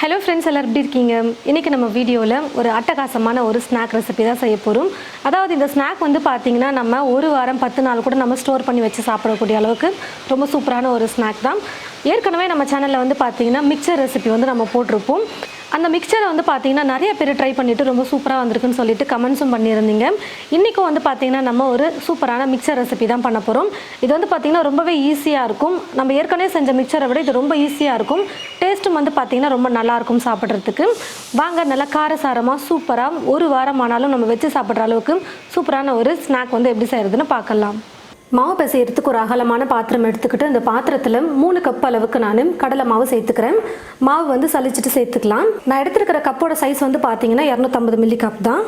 Hello friends, எல்லோரும் எப்படி இருக்கீங்க? இன்றைக்கி நம்ம வீடியோவில் ஒரு அட்டகாசமான ஒரு ஸ்நாக் ரெசிபி தான் செய்ய போகிறோம். அதாவது இந்த ஸ்நாக் வந்து பார்த்திங்கன்னா நம்ம ஒரு வாரம் 10 நாள் கூட நம்ம ஸ்டோர் பண்ணி வச்சு சாப்பிடக்கூடிய அளவுக்கு ரொம்ப சூப்பரான ஒரு ஸ்நாக் தான். ஏற்கனவே நம்ம சேனலில் வந்து பார்த்திங்கன்னா மிக்சர் ரெசிபி வந்து நம்ம போட்டிருப்போம். அந்த மிக்சரை வந்து பார்த்திங்கன்னா நிறைய பேர் ட்ரை பண்ணிவிட்டு ரொம்ப சூப்பராக வந்திருக்குன்னு சொல்லிட்டு கமெண்ட்ஸும் பண்ணியிருந்தீங்க. இன்றைக்கும் வந்து பார்த்திங்கன்னா நம்ம ஒரு சூப்பரான மிக்சர் ரெசிபி தான் பண்ண போகிறோம். இது வந்து பார்த்திங்கன்னா ரொம்பவே ஈஸியாக இருக்கும். நம்ம ஏற்கனவே செஞ்ச மிக்சரை விட இது ரொம்ப ஈஸியாக இருக்கும். டேஸ்ட்டும் வந்து பார்த்திங்கன்னா ரொம்ப நல்லாயிருக்கும் சாப்பிட்றதுக்கு. வாங்க, நல்லா காரசாரமாக சூப்பராக ஒரு வாரம் ஆனாலும் நம்ம வச்சு சாப்பிட்ற அளவுக்கு சூப்பரான ஒரு ஸ்நாக் வந்து எப்படி செய்கிறதுன்னு பார்க்கலாம். மாவு பிசையறதுக்கு ஒரு அகலமான பாத்திரம் எடுத்துக்கிட்டு இந்த பாத்திரத்தில் 3 கப் அளவுக்கு நான் கடலை மாவு சேர்த்துக்கிறேன். மாவு வந்து சலிச்சிட்டு சேர்த்துக்கலாம். நான் எடுத்துருக்கிற கப்போட சைஸ் வந்து பார்த்தீங்கன்னா 250 மில்லி கப் தான்.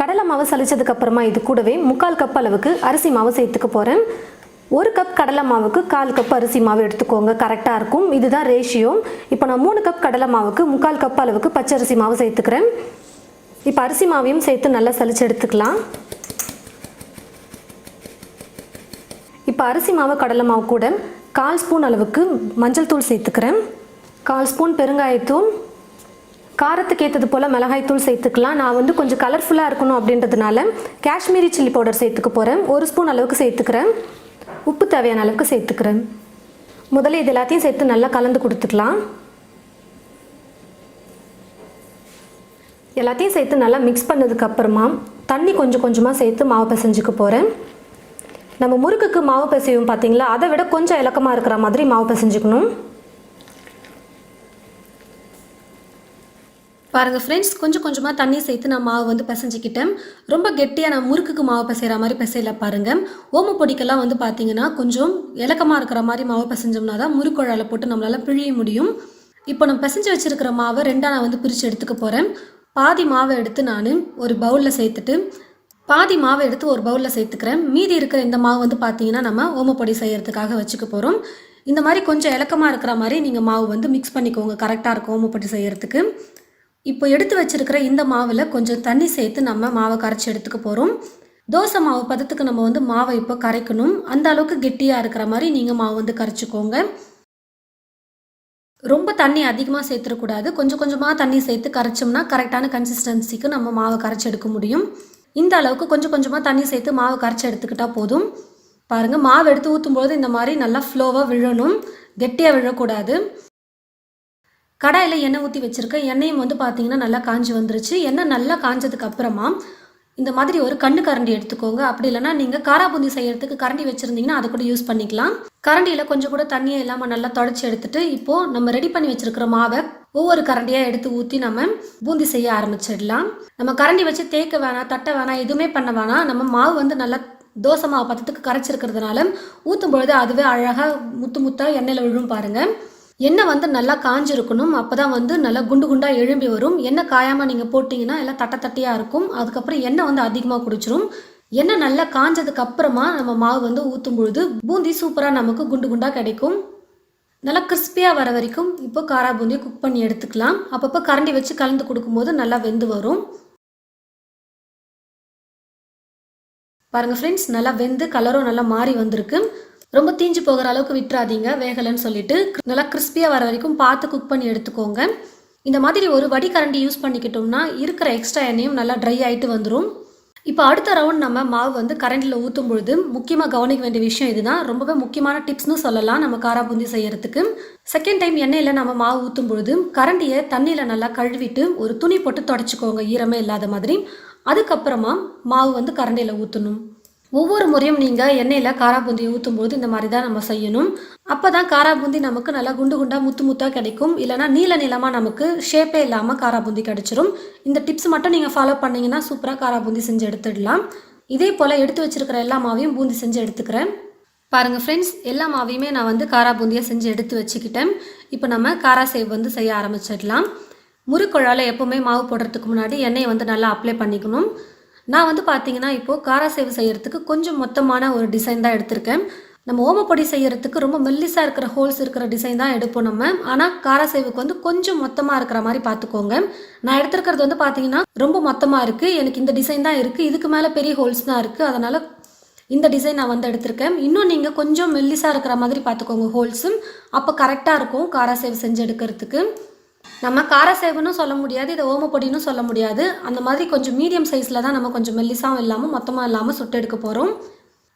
கடலை மாவு சலிச்சதுக்கு அப்புறமா இது கூடவே 3/4 கப் அளவுக்கு அரிசி மாவு சேர்த்துக்க போகிறேன். 1 கப் கடலை மாவுக்கு 1/4 கப் அரிசி மாவு எடுத்துக்கோங்க, கரெக்டாக இருக்கும். இதுதான் ரேஷியோ. இப்போ நான் 3 கப் கடலை மாவுக்கு 3/4 கப் அளவுக்கு பச்சரிசி மாவு சேர்த்துக்கிறேன். இப்போ அரிசி மாவையும் சேர்த்து நல்லா சலிச்சு எடுத்துக்கலாம். இப்போ அரிசி மாவு கடலை மாவு கூட 1/4 ஸ்பூன் அளவுக்கு மஞ்சள் தூள் சேர்த்துக்கிறேன். 1/4 ஸ்பூன் பெருங்காயத்தூள், காரத்துக்கு ஏற்றது போல் மிளகாய்த்தூள் சேர்த்துக்கலாம். நான் வந்து கொஞ்சம் கலர்ஃபுல்லாக இருக்கணும் அப்படின்றதுனால காஷ்மீரி சில்லி பவுடர் சேர்த்துக்க போகிறேன். 1 ஸ்பூன் அளவுக்கு சேர்த்துக்கிறேன். உப்பு தேவையான அளவுக்கு சேர்த்துக்கிறேன். முதல்ல இது எல்லாத்தையும் சேர்த்து நல்லா கலந்து கொடுத்துக்கலாம். எல்லாத்தையும் சேர்த்து நல்லா மிக்ஸ் பண்ணதுக்கு அப்புறமா தண்ணி கொஞ்சம் கொஞ்சமாக சேர்த்து மாவு பிசைஞ்சுக்க போகிறேன். நம்ம முறுக்குக்கு மாவு பிசையும் பார்த்தீங்களா, அதை விட கொஞ்சம் இலக்கமாக இருக்கிற மாதிரி மாவு பிசைஞ்சுக்கணும். பாருங்கள் ஃப்ரெண்ட்ஸ், கொஞ்சம் கொஞ்சமாக தண்ணி சேர்த்து நான் மாவு வந்து பிசைஞ்சிக்கிட்டேன். ரொம்ப கெட்டியாக நான் முறுக்குக்கு மாவு பிசைகிற மாதிரி பிசையில பாருங்கள். ஓம பொடிக்கெல்லாம் வந்து பார்த்தீங்கன்னா கொஞ்சம் இலக்கமாக இருக்கிற மாதிரி மாவு பிசைஞ்சோம்னா தான் முறுக்குழாயில் போட்டு நம்மளால் பிழிய முடியும். இப்போ நம்ம பிசைஞ்சு வச்சுருக்கிற மாவை ரெண்டாக நான் வந்து பிரித்து எடுத்துக்க போகிறேன். பாதி மாவை எடுத்து நான் ஒரு பவுலில் சேர்த்துட்டு பாதி மாவை எடுத்து ஒரு பவுலில் சேர்த்துக்கிறேன். மீதி இருக்கிற இந்த மாவு வந்து பார்த்தீங்கன்னா நம்ம ஓமப்பொடி செய்கிறதுக்காக வச்சுக்க போகிறோம். இந்த மாதிரி கொஞ்சம் இலக்கமாக இருக்கிற மாதிரி நீங்கள் மாவு வந்து மிக்ஸ் பண்ணிக்கோங்க, கரெக்டாக இருக்கும் ஓமப்பொடி செய்கிறதுக்கு. இப்போ எடுத்து வச்சிருக்கிற இந்த மாவில் கொஞ்சம் தண்ணி சேர்த்து நம்ம மாவை கரைச்சி எடுத்துக்க போகிறோம். தோசை மாவு பதத்துக்கு நம்ம வந்து மாவை இப்போ கரைக்கணும். அந்த அளவுக்கு கெட்டியாக இருக்கிற மாதிரி நீங்கள் மாவு வந்து கரைச்சிக்கோங்க. ரொம்ப தண்ணி அதிகமாக சேர்த்துடக்கூடாது. கொஞ்சம் கொஞ்சமாக தண்ணி சேர்த்து கரைச்சோம்னா கரெக்டான கன்சிஸ்டன்சிக்கு நம்ம மாவை கரைச்சி எடுக்க முடியும். இந்த அளவுக்கு கொஞ்சம் கொஞ்சமாக தண்ணி சேர்த்து மாவை கரைச்சி எடுத்துக்கிட்டால் போதும். பாருங்கள், மாவு எடுத்து ஊற்றும்போது இந்த மாதிரி நல்லா ஃப்ளோவாக விழணும், கெட்டியாக விழக்கூடாது. கடாயில் எண்ணெய் ஊற்றி வச்சுருக்கேன். எண்ணெயும் வந்து பார்த்தீங்கன்னா நல்லா காஞ்சி வந்துருச்சு. எண்ணெய் நல்லா காஞ்சதுக்கு அப்புறமா இந்த மாதிரி ஒரு கண்ணு கரண்டி எடுத்துக்கோங்க. அப்படி இல்லைனா நீங்கள் காராபூந்தி செய்கிறதுக்கு கரண்டி வச்சுருந்தீங்கன்னா அதை கூட யூஸ் பண்ணிக்கலாம். கரண்டியில் கொஞ்சம் கூட தண்ணியை இல்லாமல் நல்லா தொடச்சி எடுத்துட்டு இப்போது நம்ம ரெடி பண்ணி வச்சுருக்கிற மாவை ஒவ்வொரு கரண்டியாக எடுத்து ஊற்றி நம்ம பூந்தி செய்ய ஆரம்பிச்சிடலாம். நம்ம கரண்டி வச்சு தேய்க்க வேணாம், தட்ட வேணாம், எதுவுமே பண்ண வேணாம். நம்ம மாவு வந்து நல்லா தோசை மாவு பதத்துக்கு கரைச்சிருக்கிறதுனால ஊற்றும் பொழுது அதுவே அழகாக முத்து முத்தாக எண்ணெயில் விழும். பாருங்கள், எண்ணெய் வந்து நல்லா காஞ்சிருக்கணும். அப்போ தான் வந்து நல்லா குண்டு குண்டாக எழும்பி வரும். எண்ணெய் காயாமல் நீங்கள் போட்டிங்கன்னா எல்லாம் தட்டையாக இருக்கும். அதுக்கப்புறம் எண்ணெய் வந்து அதிகமாக குடிச்சிரும். எண்ணெய் நல்லா காஞ்சதுக்கு அப்புறமா நம்ம மாவு வந்து ஊற்றும் பொழுது பூந்தி சூப்பராக நமக்கு குண்டு குண்டாக கிடைக்கும். நல்லா கிறிஸ்பியாக வர வரைக்கும் இப்போ காரா பூந்தியை குக் பண்ணி எடுத்துக்கலாம். அப்பப்போ கரண்டி வச்சு கலந்து கொடுக்கும்போது நல்லா வெந்து வரும். பாருங்கள் ஃப்ரெண்ட்ஸ், நல்லா வெந்து கலரும் நல்லா மாறி வந்திருக்கு. ரொம்ப தீஞ்சு போகிற அளவுக்கு விட்டுறாதீங்க, வேகலைன்னு சொல்லிட்டு. நல்லா கிறிஸ்பியாக வர வரைக்கும் பார்த்து குக் பண்ணி எடுத்துக்கோங்க. இந்த மாதிரி ஒரு வடிகரண்டி யூஸ் பண்ணிக்கிட்டோம்னா இருக்கிற எக்ஸ்ட்ரா எண்ணெயும் நல்லா ட்ரை ஆகிட்டு வந்துடும். இப்போ அடுத்த ரவுண்ட் நம்ம மாவு வந்து கரண்டியில் ஊற்றும் பொழுது முக்கியமாக கவனிக்க வேண்டிய விஷயம் இதுதான். ரொம்பவே முக்கியமான டிப்ஸ்னு சொல்லலாம் நம்ம காராபூந்தி செய்கிறதுக்கு. செகண்ட் டைம் எண்ணெயில் நம்ம மாவு ஊற்றும் பொழுது கரண்டியை தண்ணியில் நல்லா கழுவிட்டு ஒரு துணி போட்டு தொடச்சிக்கோங்க, ஈரமே இல்லாத மாதிரி. அதுக்கப்புறமா மாவு வந்து கரண்டியில் ஊற்றணும். ஒவ்வொரு முறையும் நீங்கள் எண்ணெயில் காராபூந்தி ஊற்றும்போது இந்த மாதிரி தான் நம்ம செய்யணும். அப்போ தான் காராபூந்தி நமக்கு நல்லா குண்டு குண்டாக முத்து முத்தாக கிடைக்கும். இல்லைனா நீள நீளமாக நமக்கு ஷேப்பே இல்லாமல் காராபூந்தி கிடைச்சிரும். இந்த டிப்ஸ் மட்டும் நீங்கள் ஃபாலோ பண்ணிங்கன்னா சூப்பராக காராபூந்தி செஞ்சு எடுத்துடலாம். இதே போல் எடுத்து வச்சுருக்கிற எல்லா மாவையும் பூந்தி செஞ்சு எடுத்துக்கிறேன். பாருங்கள் ஃப்ரெண்ட்ஸ், எல்லா மாவையுமே நான் வந்து காராபூந்தியாக செஞ்சு எடுத்து வச்சுக்கிட்டேன். இப்போ நம்ம காரா சேவ் வந்து செய்ய ஆரம்பிச்சிடலாம். முறுக்குழாயில் எப்போவுமே மாவு போடுறதுக்கு முன்னாடி எண்ணெயை வந்து நல்லா அப்ளை பண்ணிக்கணும். நான் வந்து பார்த்தீங்கன்னா இப்போது காரா சேவு செய்கிறதுக்கு கொஞ்சம் மொத்தமான ஒரு டிசைன் தான் எடுத்திருக்கேன். நம்ம ஓமப்பொடி செய்கிறதுக்கு ரொம்ப மெல்லிசாக இருக்கிற ஹோல்ஸ் இருக்கிற டிசைன் தான் எடுப்போம் நம்ம. ஆனால் காரா சேவுக்கு வந்து கொஞ்சம் மொத்தமாக இருக்கிற மாதிரி பார்த்துக்கோங்க. நான் எடுத்துருக்கிறது வந்து பார்த்தீங்கன்னா ரொம்ப மொத்தமாக இருக்குது. எனக்கு இந்த டிசைன் தான் இருக்குது. இதுக்கு மேலே பெரிய ஹோல்ஸ் தான் இருக்குது. அதனால் இந்த டிசைன் நான் வந்து எடுத்திருக்கேன். இன்னும் நீங்கள் கொஞ்சம் மெல்லிசாக இருக்கிற மாதிரி பார்த்துக்கோங்க ஹோல்ஸும். அப்போ கரெக்டாக இருக்கும் காராசேவ் செஞ்சு எடுக்கிறதுக்கு. நம்ம காராசேவுன்னு சொல்ல முடியாது, இதை ஓமப்பொடின்னு சொல்ல முடியாது. அந்த மாதிரி கொஞ்சம் மீடியம் சைஸில் தான் நம்ம கொஞ்சம் மெல்லிசாகவும் இல்லாமல் மொத்தமாக இல்லாமல் சுட்டு எடுக்க போகிறோம்.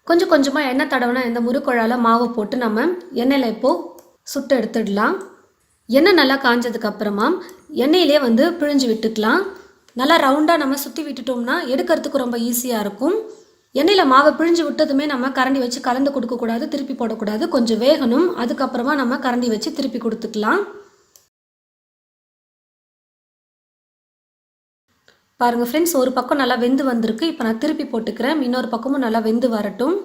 கொஞ்சம் கொஞ்சமாக எண்ணெய் தடவைனா இந்த முறுக்குழாயில் மாவு போட்டு நம்ம எண்ணெயில் இப்போது சுட்டு எடுத்துடலாம். எண்ணெய் நல்லா காஞ்சதுக்கப்புறமா எண்ணெயிலே வந்து பிழிஞ்சு விட்டுக்கலாம். நல்லா ரவுண்டாக நம்ம சுற்றி விட்டுட்டோம்னா எடுக்கிறதுக்கு ரொம்ப ஈஸியாக இருக்கும். எண்ணெயில் மாவை பிழிஞ்சு விட்டதுமே நம்ம கரண்டி வச்சு கலந்து கொடுக்கக்கூடாது, திருப்பி போடக்கூடாது. கொஞ்சம் வேகணும். அதுக்கப்புறமா நம்ம கரண்டி வச்சு திருப்பி கொடுத்துக்கலாம். பாருங்கள் ஃப்ரெண்ட்ஸ், ஒரு பக்கம் நல்லா வெந்து வந்திருக்கு. இப்போ நான் திருப்பி போட்டுக்கிறேன். இன்னொரு பக்கமும் நல்லா வெந்து வரட்டும்.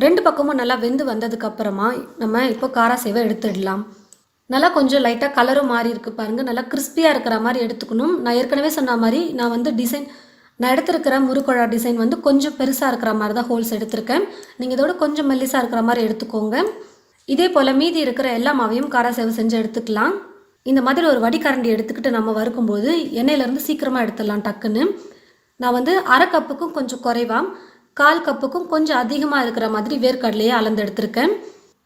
ரெண்டு பக்கமும் நல்லா வெந்து வந்ததுக்கப்புறமா நம்ம இப்போ காராசேவை எடுத்துடலாம். நல்லா கொஞ்சம் லைட்டாக கலரும் மாறி இருக்குது பாருங்கள். நல்லா கிறிஸ்பியாக இருக்கிற மாதிரி எடுத்துக்கணும். நான் ஏற்கனவே சொன்ன மாதிரி நான் வந்து நான் எடுத்துருக்கிற முறுக்குழா டிசைன் வந்து கொஞ்சம் பெருசாக இருக்கிற மாதிரி தான் ஹோல்ஸ் எடுத்திருக்கேன். நீங்கள் இதோட கொஞ்சம் மெல்லிசாக இருக்கிற மாதிரி எடுத்துக்கோங்க. இதே போல் மீதி இருக்கிற எல்லா மாவையும் காராசேவை செஞ்சு எடுத்துக்கலாம். இந்த மாதிரி ஒரு வடிகரண்டி எடுத்துக்கிட்டு நம்ம வறுக்கும்போது எண்ணெயிலேருந்து சீக்கிரமாக எடுத்துடலாம் டக்குன்னு. நான் வந்து அரை கப்புக்கும் கொஞ்சம் குறைவாக, 1/4 கப்புக்கும் கொஞ்சம் அதிகமாக இருக்கிற மாதிரி வேர்க்கடலையே அளந்து எடுத்திருக்கேன்.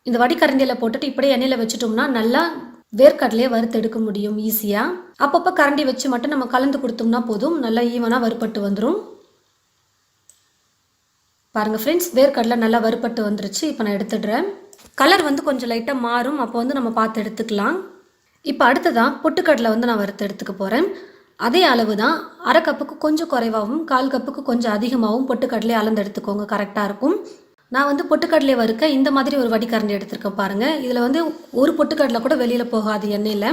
இந்த வடிகரண்டியில் போட்டுட்டு இப்படியே எண்ணெயில் வச்சுட்டோம்னா நல்லா வேர்க்கடலையே வறுத்து எடுக்க முடியும் ஈஸியாக. அப்பப்போ கரண்டி வச்சு மட்டும் நம்ம கலந்து கொடுத்தோம்னா போதும், நல்லா ஈவனாக வறுப்பட்டு வந்துடும். பாருங்கள் ஃப்ரெண்ட்ஸ், வேர்க்கடலை நல்லா வறுப்பட்டு வந்துருச்சு. இப்போ நான் எடுத்துடுறேன். கலர் வந்து கொஞ்சம் லைட்டாக மாறும், அப்போ வந்து நம்ம பார்த்து எடுத்துக்கலாம். இப்போ அடுத்ததான் பொட்டுக்கடலை வந்து நான் வறுத்து எடுத்துக்க போகிறேன். அதே அளவு தான், அரை கப்புக்கு கொஞ்சம் குறைவாகவும் 1/4 கப்புக்கு கொஞ்சம் அதிகமாகவும் பொட்டுக்கடலையை அளந்து எடுத்துக்கோங்க, கரெக்டாக இருக்கும். நான் வந்து பொட்டுக்கடலை வறுக்க இந்த மாதிரி ஒரு வடிகரண்டி எடுத்திருக்கேன் பாருங்கள். இதில் வந்து ஒரு பொட்டுக்கடலை கூட வெளியில் போகாது எண்ணெயில்.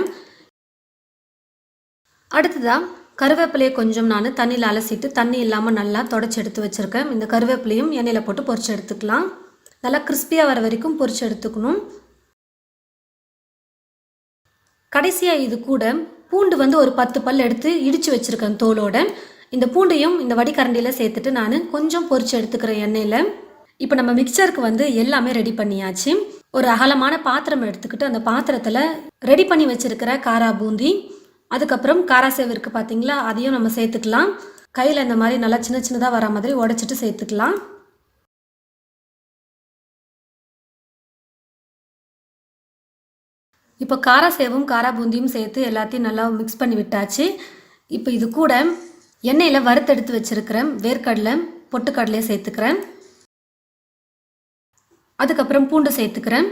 அடுத்ததாக கருவேப்பிலையை கொஞ்சம் நான் தண்ணியில் அலசிட்டு தண்ணி இல்லாமல் நல்லா தொடச்சி எடுத்து வச்சுருக்கேன். இந்த கருவேப்பிலையும் எண்ணெயில் போட்டு பொரிச்சு எடுத்துக்கலாம். நல்லா கிறிஸ்பியாக வர வரைக்கும் பொரிச்சு எடுத்துக்கணும். கடைசியாக இது கூட பூண்டு வந்து ஒரு 10 பல் எடுத்து இடித்து வச்சுருக்கேன் தோலோட. இந்த பூண்டையும் இந்த வடிகரண்டியில் சேர்த்துட்டு நான் கொஞ்சம் பொரிச்சு எடுத்துக்கிறேன் எண்ணெயில். இப்போ நம்ம மிக்சருக்கு வந்து எல்லாமே ரெடி பண்ணியாச்சு. ஒரு அகலமான பாத்திரம் எடுத்துக்கிட்டு அந்த பாத்திரத்தில் ரெடி பண்ணி வச்சுருக்கிற காரா பூந்தி, அதுக்கப்புறம் காராசேவ் இருக்குது பார்த்தீங்களா, அதையும் நம்ம சேர்த்துக்கலாம். கையில் இந்த மாதிரி நல்லா சின்ன சின்னதாக வர மாதிரி உடைச்சிட்டு சேர்த்துக்கலாம். இப்போ காராசேவும் காரா பூந்தியும் சேர்த்து எல்லாத்தையும் நல்லா மிக்ஸ் பண்ணி விட்டாச்சு. இப்போ இது கூட எண்ணெயில் வறுத்தெடுத்து வச்சுருக்கிறேன் வேர்க்கடலை, பொட்டுக்கடலையை சேர்த்துக்கிறேன். அதுக்கப்புறம் பூண்டு சேர்த்துக்கிறேன்.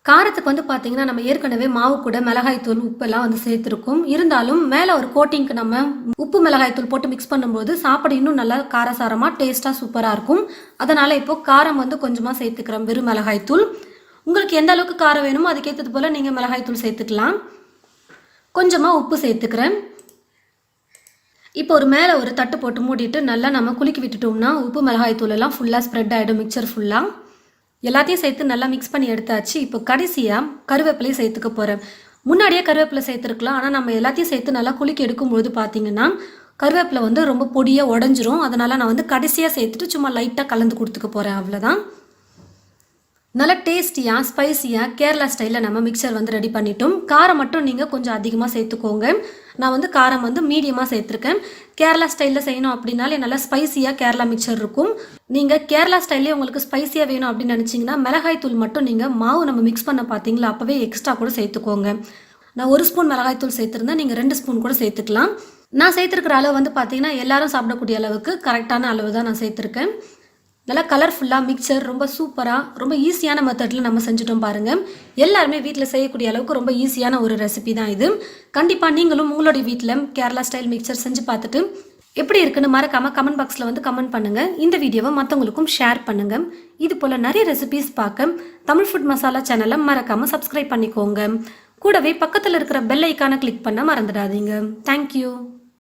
காரத்துக்கு வந்து பார்த்திங்கன்னா நம்ம ஏற்கனவே மாவு கூட மிளகாய்த்தூள், உப்பெல்லாம் வந்து சேர்த்துருக்கோம். இருந்தாலும் மேலே ஒரு கோட்டிங்க்கு நம்ம உப்பு மிளகாய்த்தூள் போட்டு மிக்ஸ் பண்ணும்போது சாப்பாடு இன்னும் நல்லா காரசாரமாக டேஸ்ட்டாக சூப்பராக இருக்கும். அதனால் இப்போது காரம் வந்து கொஞ்சமாக சேர்த்துக்கிறேன், வெறும் மிளகாய்த்தூள். உங்களுக்கு எந்த அளவுக்கு காரம் வேணுமோ அதுக்கேற்றது போல் நீங்கள் மிளகாய்த்தூள் சேர்த்துக்கலாம். கொஞ்சமாக உப்பு சேர்த்துக்கிறேன். இப்போ ஒரு மேலே ஒரு தட்டு போட்டு மூடிட்டு நல்லா நம்ம குலுக்கி விட்டுட்டோம்னா உப்பு மிளகாய்த்தூள் எல்லாம் ஃபுல்லாக ஸ்ப்ரெட் ஆகிடும் மிக்சர் ஃபுல்லாக. எல்லாத்தையும் சேர்த்து நல்லா மிக்ஸ் பண்ணி எடுத்தாச்சு. இப்போ கடைசியாக கருவேப்பிலையும் சேர்த்துக்க போகிறேன். முன்னாடியே கருவேப்பிலை சேர்த்துருக்கலாம், ஆனால் நம்ம எல்லாத்தையும் சேர்த்து நல்லா குலுக்கி எடுக்கும்போது பார்த்தீங்கன்னா கருவேப்பிலை வந்து ரொம்ப பொடியாக உடஞ்சிரும். அதனால் நான் வந்து கடைசியாக சேர்த்துட்டு சும்மா லைட்டாக கலந்து கொடுத்துக்க போகிறேன், அவ்வளோதான். நல்லா டேஸ்டியாக ஸ்பைசியாக கேரளா ஸ்டைலில் நம்ம மிக்சர் வந்து ரெடி பண்ணிட்டோம். காரம் மட்டும் நீங்கள் கொஞ்சம் அதிகமாக சேர்த்துக்கோங்க. நான் வந்து காரம் வந்து மீடியமாக சேர்த்துருக்கேன். கேரளா ஸ்டைலில் செய்யணும் அப்படின்னாலே நல்லா ஸ்பைசியாக கேரளா மிக்சர் இருக்கும். நீங்கள் கேரளா ஸ்டைல்லே உங்களுக்கு ஸ்பைசியாக வேணும் அப்படின்னு நினச்சிங்கன்னா மிளகாய்த்தூள் மட்டும் நீங்கள் மாவு நம்ம மிக்ஸ் பண்ண பார்த்தீங்களா அப்போவே எக்ஸ்ட்ரா கூட சேர்த்துக்கோங்க. நான் 1 ஸ்பூன் மிளகாய்த்தூள் சேர்த்துருந்தேன், நீங்கள் 2 ஸ்பூன் கூட சேர்த்துக்கலாம். நான் சேர்த்துருக்கிற அளவு வந்து பார்த்தீங்கன்னா எல்லாரும் சாப்பிடக்கூடிய அளவுக்கு கரெக்டான அளவு தான் நான் சேர்த்துருக்கேன். நல்லா கலர்ஃபுல்லாக மிக்சர் ரொம்ப சூப்பராக ரொம்ப ஈஸியான மெத்தடில் நம்ம செஞ்சுட்டோம் பாருங்கள். எல்லாருமே வீட்டில் செய்யக்கூடிய அளவுக்கு ரொம்ப ஈஸியான ஒரு ரெசிபி தான் இது. கண்டிப்பாக நீங்களும் உங்களுடைய வீட்டில் கேரளா ஸ்டைல் மிக்சர் செஞ்சு பார்த்துட்டு எப்படி இருக்குன்னு மறக்காமல் கமெண்ட் பாக்ஸில் வந்து கமெண்ட் பண்ணுங்கள். இந்த வீடியோவை மற்றவங்களுக்கும் ஷேர் பண்ணுங்கள். இது போல் நிறைய ரெசிபிஸ் பார்க்க தமிழ் ஃபுட் மசாலா சேனலை மறக்காமல் சப்ஸ்கிரைப் பண்ணிக்கோங்க. கூடவே பக்கத்தில் இருக்கிற பெல் ஐக்கானை கிளிக் பண்ண மறந்துடாதீங்க. தேங்க்யூ.